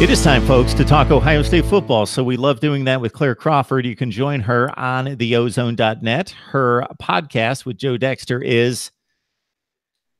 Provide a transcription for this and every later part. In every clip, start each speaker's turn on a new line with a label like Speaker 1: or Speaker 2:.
Speaker 1: It is time, folks, to talk Ohio State football. So we love doing that with Claire Crawford. You can join her on theozone.net. Her podcast with Joe Dexter is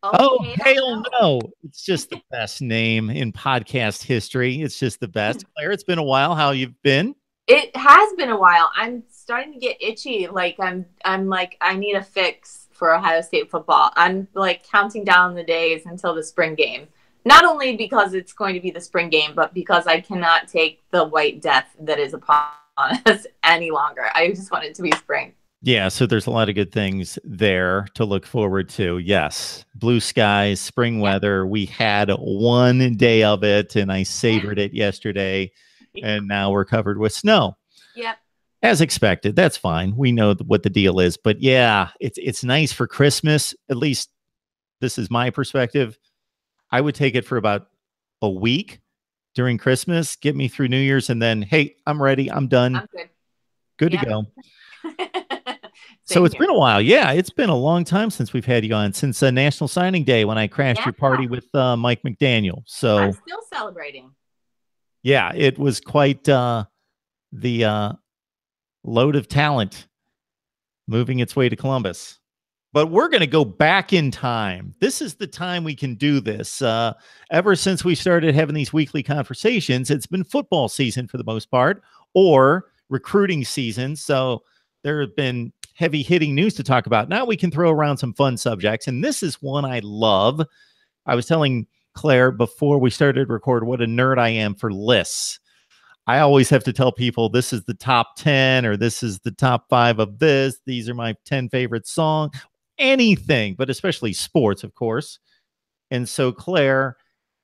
Speaker 1: Hail No. It's just the best name in podcast history. It's just the best. Claire, it's been a while. How you've been?
Speaker 2: It has been a while. I'm starting to get itchy. Like I'm like, I need a fix for Ohio State football. I'm like counting down the days until the spring game. Not only because it's going to be the spring game, but because I cannot take the white death that is upon us any longer. I just want it to be spring.
Speaker 1: Yeah, so there's a lot of good things there to look forward to. Yes, blue skies, spring weather. We had one day of it, and I savored it yesterday, and now we're covered with snow.
Speaker 2: Yep.
Speaker 1: As expected. That's fine. We know what the deal is. But yeah, it's nice for Christmas. At least this is my perspective. I would take it for about a week during Christmas, get me through New Year's, and then, hey, I'm ready. I'm done.
Speaker 2: I'm good.
Speaker 1: Good to go. So it's been a while. Yeah, it's been a long time since we've had you on, since National Signing Day when I crashed your party with Mike McDaniel. So
Speaker 2: I'm still celebrating.
Speaker 1: Yeah, it was quite the load of talent moving its way to Columbus. But we're going to go back in time. This is the time we can do this. Ever since we started having these weekly conversations, it's been football season for the most part, or recruiting season. So there have been heavy hitting news to talk about. Now we can throw around some fun subjects. And this is one I love. I was telling Claire before we started record what a nerd I am for lists. I always have to tell people this is the top 10 or this is the top 5 of this. These are my 10 favorite songs. Anything, but especially sports, of course. And so, Claire,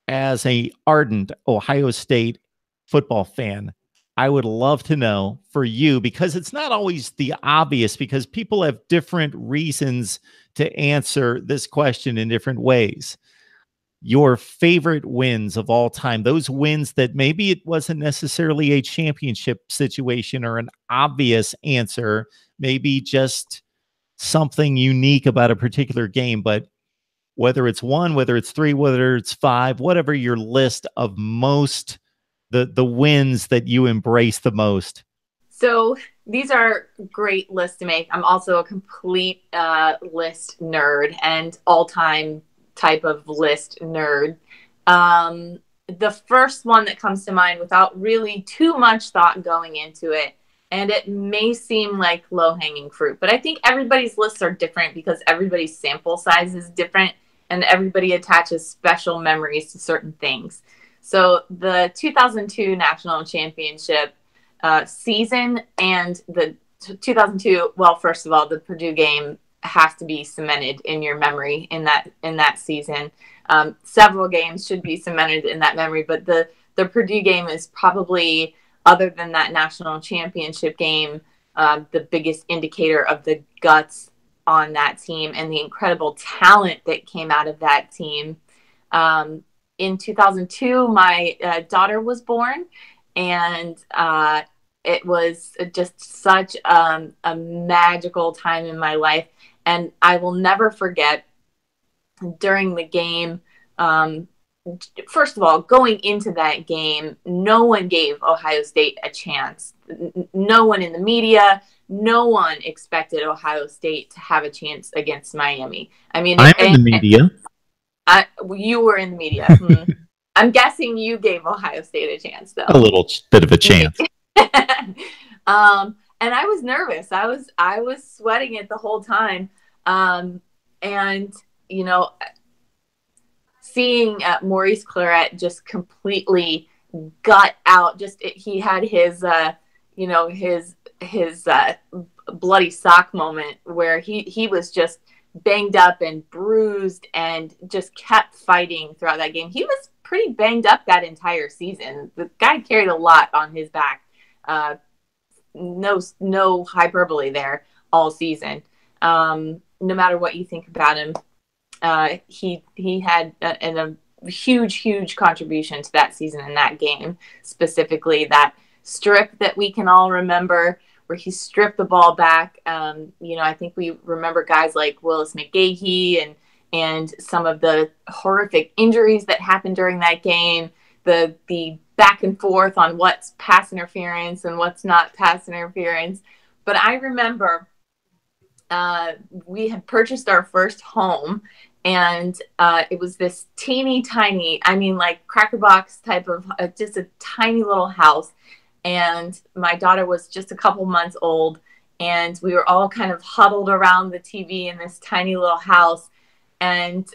Speaker 1: as a ardent Ohio State football fan, I would love to know for you, because it's not always the obvious, because people have different reasons to answer this question in different ways. Your favorite wins of all time, those wins that maybe it wasn't necessarily a championship situation or an obvious answer, maybe just something unique about a particular game, but whether it's 1, whether it's 3, whether it's 5, whatever your list of most, the wins that you embrace the most.
Speaker 2: So these are great lists to make. I'm also a complete list nerd and all-time type of list nerd. The first one that comes to mind without really too much thought going into it, and it may seem like low-hanging fruit, but I think everybody's lists are different because everybody's sample size is different and everybody attaches special memories to certain things. So the 2002 National Championship season and the 2002, well, first of all, the Purdue game has to be cemented in your memory in that season. Several games should be cemented in that memory, but the Purdue game is probably, other than that national championship game, the biggest indicator of the guts on that team and the incredible talent that came out of that team. In 2002, my daughter was born, and it was just such a magical time in my life. And I will never forget during the game, first of all, going into that game, no one gave Ohio State a chance. No one in the media, no one expected Ohio State to have a chance against Miami. I mean,
Speaker 1: I'm in the media.
Speaker 2: You were in the media. I'm guessing you gave Ohio State a chance, though.
Speaker 1: A little bit of a chance.
Speaker 2: And I was nervous. I was sweating it the whole time. And, you know, seeing Maurice Clarett just completely gut out, he had his, his bloody sock moment where he was just banged up and bruised and just kept fighting throughout that game. He was pretty banged up that entire season. The guy carried a lot on his back. No hyperbole there all season. No matter what you think about him, he had a huge contribution to that season and that game, specifically that strip that we can all remember where he stripped the ball back. I think we remember guys like Willis McGahee and some of the horrific injuries that happened during that game. The back and forth on what's pass interference and what's not pass interference. But I remember we had purchased our first home, and it was this teeny tiny, I mean, like Cracker Box type of, just a tiny little house. And my daughter was just a couple months old, and we were all kind of huddled around the TV in this tiny little house. And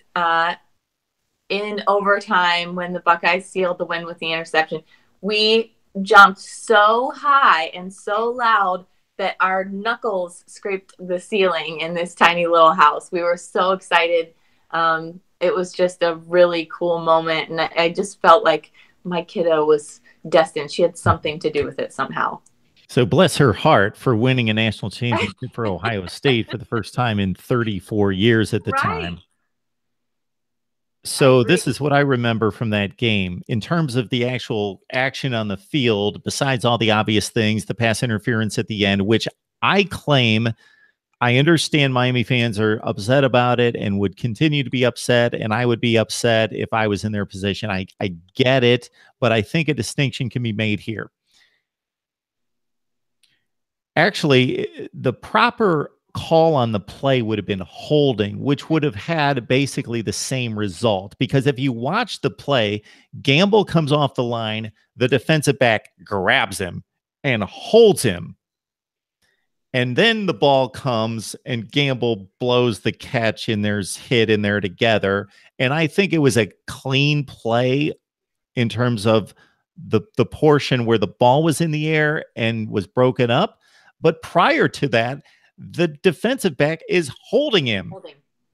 Speaker 2: in overtime, when the Buckeyes sealed the win with the interception, we jumped so high and so loud that our knuckles scraped the ceiling in this tiny little house. We were so excited. It was just a really cool moment, and I just felt like my kiddo was destined. She had something to do with it somehow.
Speaker 1: So bless her heart for winning a national championship for Ohio State for the first time in 34 years at the time. So this is what I remember from that game in terms of the actual action on the field, besides all the obvious things, the pass interference at the end, which I claim, I understand Miami fans are upset about it and would continue to be upset, and I would be upset if I was in their position. I get it, but I think a distinction can be made here. Actually, the proper call on the play would have been holding, which would have had basically the same result. Because if you watch the play, Gamble comes off the line, the defensive back grabs him and holds him. And then the ball comes and Gamble blows the catch, and there's hit in there together. And I think it was a clean play in terms of the portion where the ball was in the air and was broken up. But prior to that, the defensive back is holding him.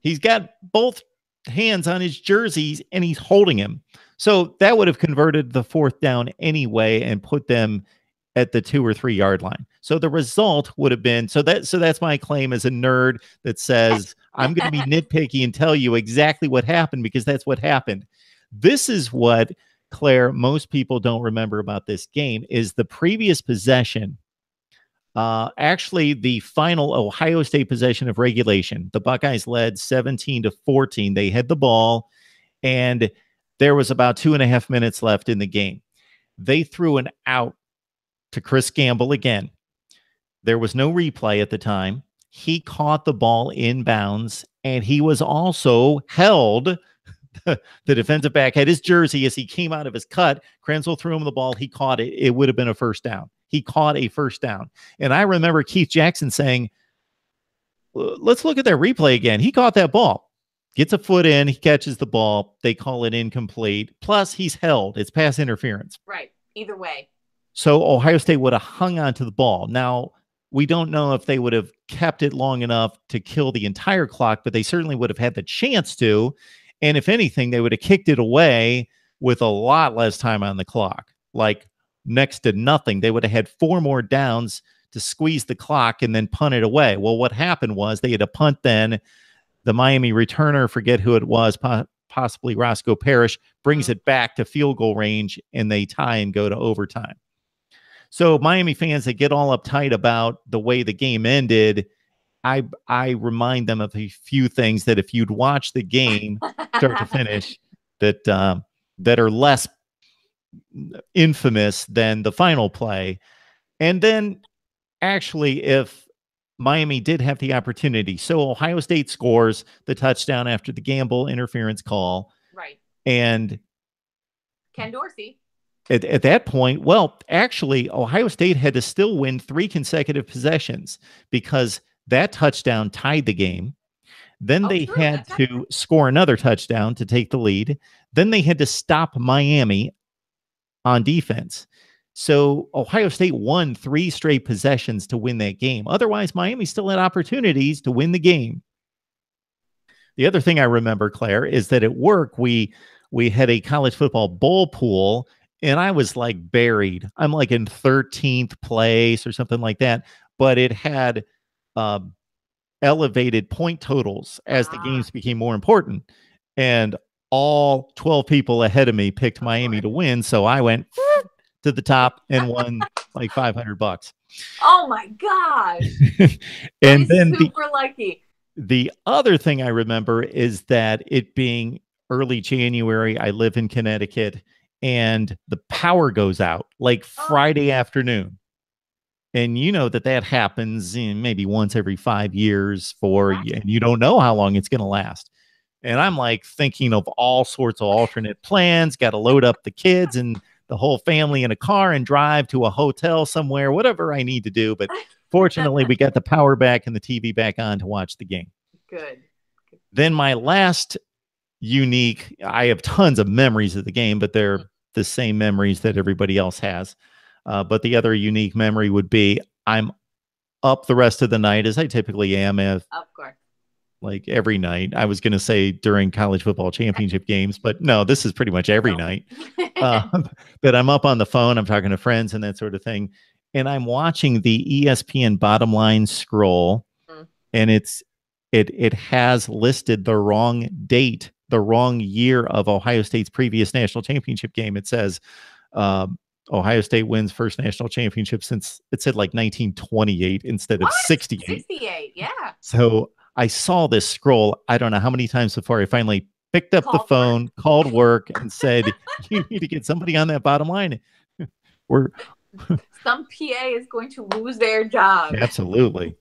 Speaker 1: He's got both hands on his jerseys and he's holding him. So that would have converted the fourth down anyway and put them at the 2 or 3 yard line. So the result would have been, so that's my claim as a nerd that says I'm going to be nitpicky and tell you exactly what happened, because that's what happened. This is what, Claire, most people don't remember about this game is the previous possession. Actually, the final Ohio State possession of regulation, the Buckeyes led 17-14. They had the ball, and there was about 2.5 minutes left in the game. They threw an out to Chris Gamble again. There was no replay at the time. He caught the ball in bounds, and he was also held. The defensive back had his jersey as he came out of his cut. Krenzel threw him the ball. He caught it. It would have been a first down. He caught a first down. And I remember Keith Jackson saying, let's look at that replay again. He caught that ball. Gets a foot in. He catches the ball. They call it incomplete. Plus, he's held. It's pass interference.
Speaker 2: Right. Either way.
Speaker 1: So Ohio State would have hung on to the ball. Now, we don't know if they would have kept it long enough to kill the entire clock, but they certainly would have had the chance to. And if anything, they would have kicked it away with a lot less time on the clock, like next to nothing. They would have had 4 more downs to squeeze the clock and then punt it away. Well, what happened was they had a punt then. The Miami returner, forget who it was, possibly Roscoe Parrish, brings it back to field goal range, and they tie and go to overtime. So Miami fans that get all uptight about the way the game ended, I remind them of a few things that if you'd watch the game start to finish, that are less infamous than the final play. And then actually, if Miami did have the opportunity, so Ohio State scores the touchdown after the Gamble interference call.
Speaker 2: Right.
Speaker 1: And
Speaker 2: Ken Dorsey.
Speaker 1: At that point, well, actually, Ohio State had to still win 3 consecutive possessions because that touchdown tied the game. Then they had to score another touchdown to take the lead. Then they had to stop Miami on defense. So Ohio State won 3 straight possessions to win that game. Otherwise, Miami still had opportunities to win the game. The other thing I remember, Claire, is that at work, we had a college football bowl pool, and I was like buried. I'm like in 13th place or something like that. But it had elevated point totals as the games became more important. And all 12 people ahead of me picked Miami to win. So I went to the top and won like $500.
Speaker 2: Oh my gosh.
Speaker 1: And then
Speaker 2: super lucky.
Speaker 1: The other thing I remember is that it being early January, I live in Connecticut, and the power goes out like Friday afternoon. And you know that happens in maybe once every 5 years and you don't know how long it's going to last. And I'm like thinking of all sorts of alternate plans, got to load up the kids and the whole family in a car and drive to a hotel somewhere, whatever I need to do. But fortunately, we got the power back and the TV back on to watch the game.
Speaker 2: Good.
Speaker 1: Then my last unique, I have tons of memories of the game, but they're the same memories that everybody else has. But the other unique memory would be I'm up the rest of the night, as I typically am,
Speaker 2: Of course.
Speaker 1: Like every night. I was going to say during college football championship games, but no, this is pretty much every night. But I'm up on the phone, I'm talking to friends and that sort of thing. And I'm watching the ESPN bottom line scroll, and it has listed the wrong date, the wrong year of Ohio State's previous national championship game. It says Ohio State wins first national championship since, it said like 1928 instead of 68.
Speaker 2: 68, yeah.
Speaker 1: So I saw this scroll, I don't know how many times before I finally picked up the phone, called work, and said, you need to get somebody on that bottom line.
Speaker 2: Some PA is going to lose their job.
Speaker 1: Absolutely.